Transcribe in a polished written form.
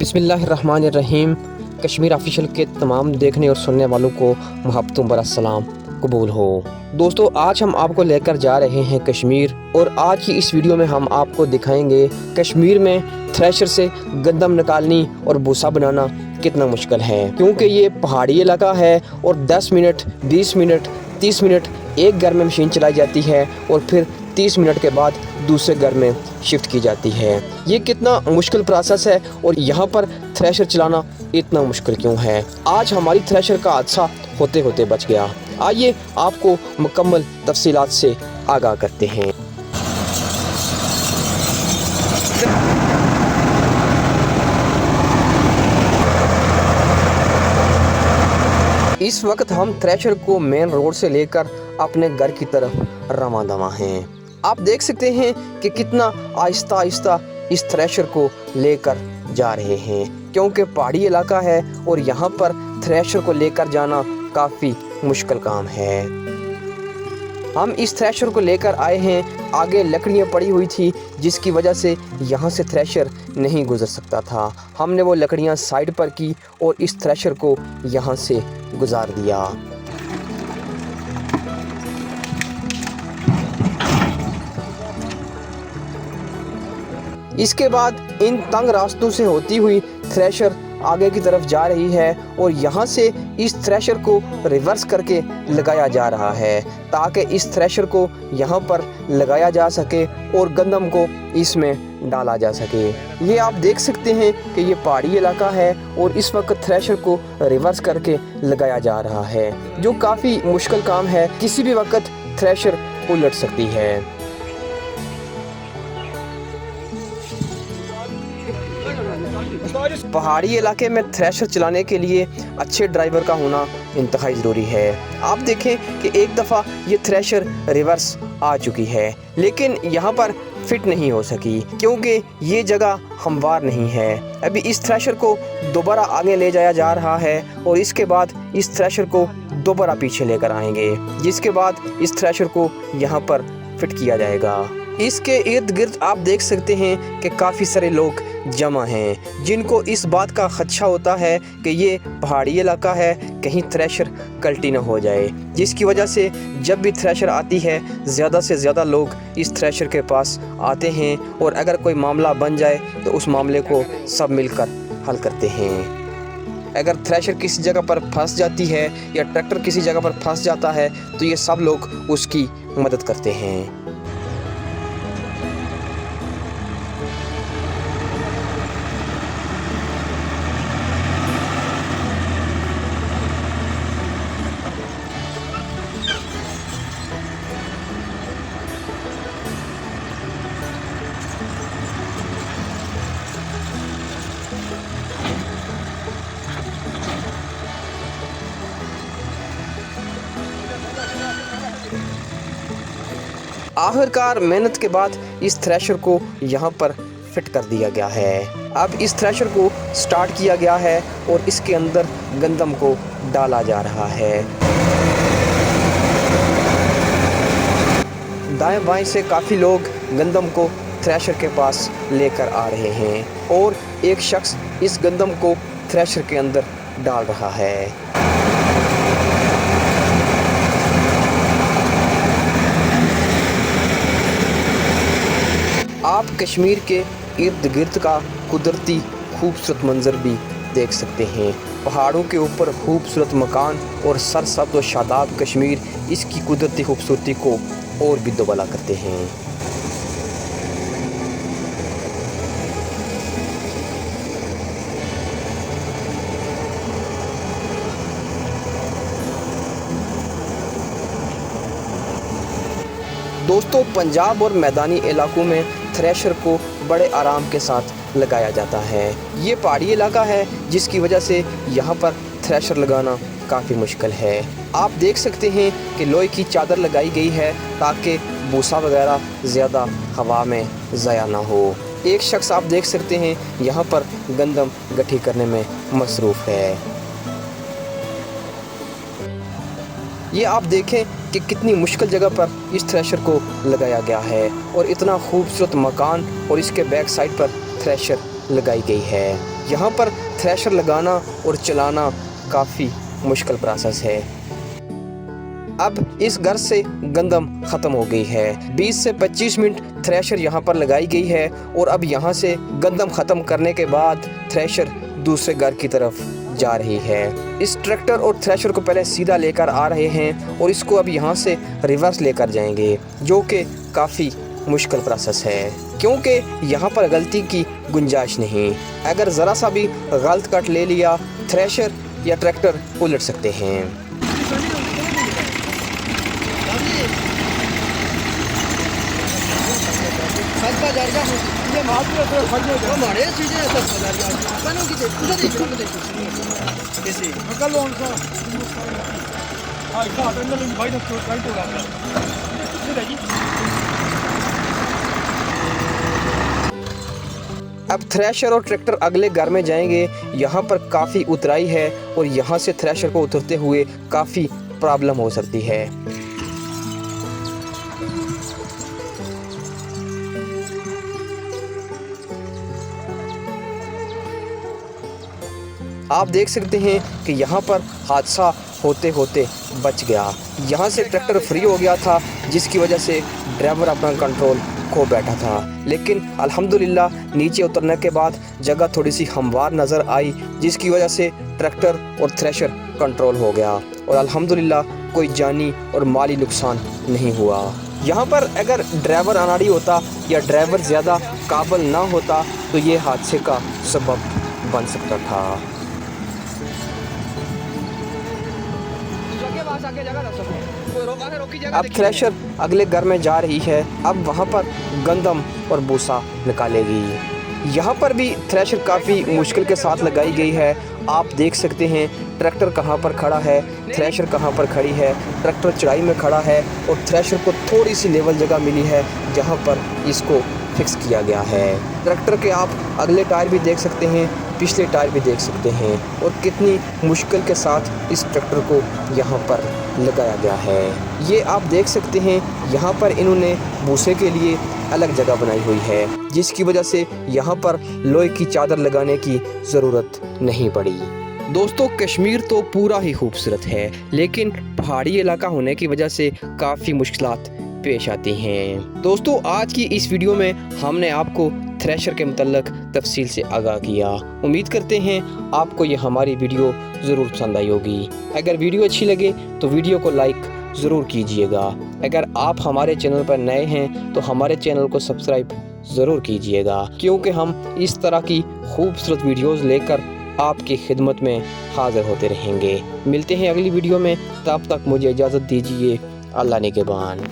बिस्मिल्लाहिर्रहमानिर्रहीम। कश्मीर ऑफिशियल के तमाम देखने और सुनने वालों को मुहब्बतों भरा सलाम कबूल हो। दोस्तों, आज हम आपको लेकर जा रहे हैं कश्मीर, और आज की इस वीडियो में हम आपको दिखाएंगे कश्मीर में थ्रेशर से गंदम निकालनी और भूसा बनाना कितना मुश्किल है, क्योंकि ये पहाड़ी इलाका है और 10 मिनट, 20 मिनट, 30 मिनट एक घर में मशीन चलाई जाती है और फिर 30 मिनट के बाद दूसरे घर में शिफ्ट की जाती है। ये कितना मुश्किल प्रोसेस है और यहाँ पर थ्रेशर चलाना इतना मुश्किल क्यों है। आज हमारी थ्रेशर का हादसा होते होते बच गया। आइए आपको मुकम्मल तफसीलात से आगाह करते हैं। इस वक्त हम थ्रेशर को मेन रोड से लेकर अपने घर की तरफ रवाना दवा हैं। आप देख सकते हैं कि कितना आहिस्ता आहिस्ता इस थ्रेशर को लेकर जा रहे हैं, क्योंकि पहाड़ी इलाका है और यहाँ पर थ्रेशर को लेकर जाना काफ़ी मुश्किल काम है। हम इस थ्रेशर को लेकर आए हैं, आगे लकड़ियाँ पड़ी हुई थी जिसकी वजह से यहाँ से थ्रेशर नहीं गुजर सकता था। हमने वो लकड़ियाँ साइड पर की और इस थ्रेशर को यहाँ से गुजार दिया। इसके बाद इन तंग रास्तों से होती हुई थ्रेशर आगे की तरफ जा रही है और यहाँ से इस थ्रेशर को रिवर्स करके लगाया जा रहा है, ताकि इस थ्रेशर को यहाँ पर लगाया जा सके और गंदम को इसमें डाला जा सके। ये आप देख सकते हैं कि ये पहाड़ी इलाका है और इस वक्त थ्रेशर को रिवर्स करके लगाया जा रहा है, जो काफ़ी मुश्किल काम है। किसी भी वक्त थ्रेशर उलट सकती है। पहाड़ी इलाके में थ्रेशर चलाने के लिए अच्छे ड्राइवर का होना इंतहाई ज़रूरी है। आप देखें कि एक दफ़ा ये थ्रेशर रिवर्स आ चुकी है, लेकिन यहाँ पर फिट नहीं हो सकी क्योंकि ये जगह हमवार नहीं है। अभी इस थ्रेशर को दोबारा आगे ले जाया जा रहा है और इसके बाद इस थ्रेशर को दोबारा पीछे लेकर आएंगे, जिसके बाद इस थ्रेशर को यहाँ पर फिट किया जाएगा। इसके इर्द गिर्द आप देख सकते हैं कि काफ़ी सारे लोग जमा हैं, जिनको इस बात का खदशा होता है कि ये पहाड़ी इलाका है, कहीं थ्रेशर कल्टी न हो जाए, जिसकी वजह से जब भी थ्रेशर आती है ज़्यादा से ज़्यादा लोग इस थ्रेशर के पास आते हैं और अगर कोई मामला बन जाए तो उस मामले को सब मिलकर हल करते हैं। अगर थ्रेशर किसी जगह पर फंस जाती है या ट्रैक्टर किसी जगह पर फंस जाता है तो ये सब लोग उसकी मदद करते हैं। आखिरकार मेहनत के बाद इस थ्रेशर को यहाँ पर फिट कर दिया गया है। अब इस थ्रेशर को स्टार्ट किया गया है और इसके अंदर गंदम को डाला जा रहा है। दाएं बाएं से काफ़ी लोग गंदम को थ्रेशर के पास लेकर आ रहे हैं और एक शख्स इस गंदम को थ्रेशर के अंदर डाल रहा है। आप कश्मीर के इर्द गिर्द का कुदरती खूबसूरत मंजर भी देख सकते हैं। पहाड़ों के ऊपर खूबसूरत मकान और सरसब्ज़ व शादाब कश्मीर इसकी कुदरती खूबसूरती को और भी दोबाला करते हैं। दोस्तों, पंजाब और मैदानी इलाकों में थ्रेशर को बड़े आराम के साथ लगाया जाता है। ये पहाड़ी इलाका है जिसकी वजह से यहाँ पर थ्रेशर लगाना काफ़ी मुश्किल है। आप देख सकते हैं कि लोहे की चादर लगाई गई है ताकि भूसा वगैरह ज़्यादा हवा में ज़ाया ना हो। एक शख्स आप देख सकते हैं यहाँ पर गंदम गट्ठी करने में मसरूफ़ है। ये आप देखें कि कितनी मुश्किल जगह पर इस थ्रेशर को लगाया गया है और इतना खूबसूरत मकान और इसके बैक साइड पर थ्रेशर लगाई गई है। यहाँ पर थ्रेशर लगाना और चलाना काफ़ी मुश्किल प्रोसेस है। अब इस घर से गंदम ख़त्म हो गई है। 20 से 25 मिनट थ्रेशर यहाँ पर लगाई गई है और अब यहाँ से गंदम ख़त्म करने के बाद थ्रेशर दूसरे घर की तरफ जा रही है। इस ट्रैक्टर और थ्रेशर को पहले सीधा लेकर आ रहे हैं और इसको अब यहाँ से रिवर्स लेकर जाएंगे, जो कि काफ़ी मुश्किल प्रोसेस है क्योंकि यहाँ पर गलती की गुंजाइश नहीं। अगर ज़रा सा भी गलत कट ले लिया थ्रेशर या ट्रैक्टर उलट सकते हैं। अब थ्रेशर और ट्रैक्टर अगले घर में जाएंगे। यहाँ पर काफ़ी उतराई है और यहाँ से थ्रेशर को उतरते हुए काफ़ी प्रॉब्लम हो सकती है। आप देख सकते हैं कि यहाँ पर हादसा होते होते बच गया। यहाँ से ट्रैक्टर फ्री हो गया था, जिसकी वजह से ड्राइवर अपना कंट्रोल खो बैठा था। लेकिन अल्हम्दुलिल्लाह नीचे उतरने के बाद जगह थोड़ी सी हमवार नज़र आई, जिसकी वजह से ट्रैक्टर और थ्रेशर कंट्रोल हो गया और अल्हम्दुलिल्लाह कोई जानी और माली नुकसान नहीं हुआ। यहाँ पर अगर ड्राइवर अनाड़ी होता या ड्राइवर ज़्यादा काबिल ना होता तो ये हादसे का सबब बन सकता था। अब थ्रेशर अगले घर में जा रही है। अब वहाँ पर गंदम और भूसा निकालेगी। यहाँ पर भी थ्रेशर काफ़ी मुश्किल के साथ लगाई गई है। आप देख सकते हैं ट्रैक्टर कहाँ पर खड़ा है, थ्रेशर कहाँ पर खड़ी है। ट्रैक्टर चढ़ाई में खड़ा है और थ्रेशर को थोड़ी सी लेवल जगह मिली है जहाँ पर इसको फिक्स किया गया है। ट्रैक्टर के आप अगले टायर भी देख सकते हैं, पिछले टायर भी देख सकते हैं और कितनी मुश्किल के साथ इस ट्रैक्टर को यहाँ पर लगाया गया है। ये आप देख सकते हैं यहाँ पर इन्होंने भूसे के लिए अलग जगह बनाई हुई है, जिसकी वजह से यहाँ पर लोहे की चादर लगाने की ज़रूरत नहीं पड़ी। दोस्तों कश्मीर तो पूरा ही खूबसूरत है, लेकिन पहाड़ी इलाका होने की वजह से काफ़ी मुश्किलात पेश आती हैं। दोस्तों आज की इस वीडियो में हमने आपको थ्रेशर के मुतल्लिक़ तफसील से आगाह किया। उम्मीद करते हैं आपको ये हमारी वीडियो ज़रूर पसंद आई होगी। अगर वीडियो अच्छी लगे तो वीडियो को लाइक ज़रूर कीजिएगा। अगर आप हमारे चैनल पर नए हैं तो हमारे चैनल को सब्सक्राइब ज़रूर कीजिएगा, क्योंकि हम इस तरह की खूबसूरत वीडियोज़ लेकर आपकी खिदमत में हाज़िर होते रहेंगे। मिलते हैं अगली वीडियो में, तब तक मुझे इजाज़त दीजिए। अल्लाह निगहबान।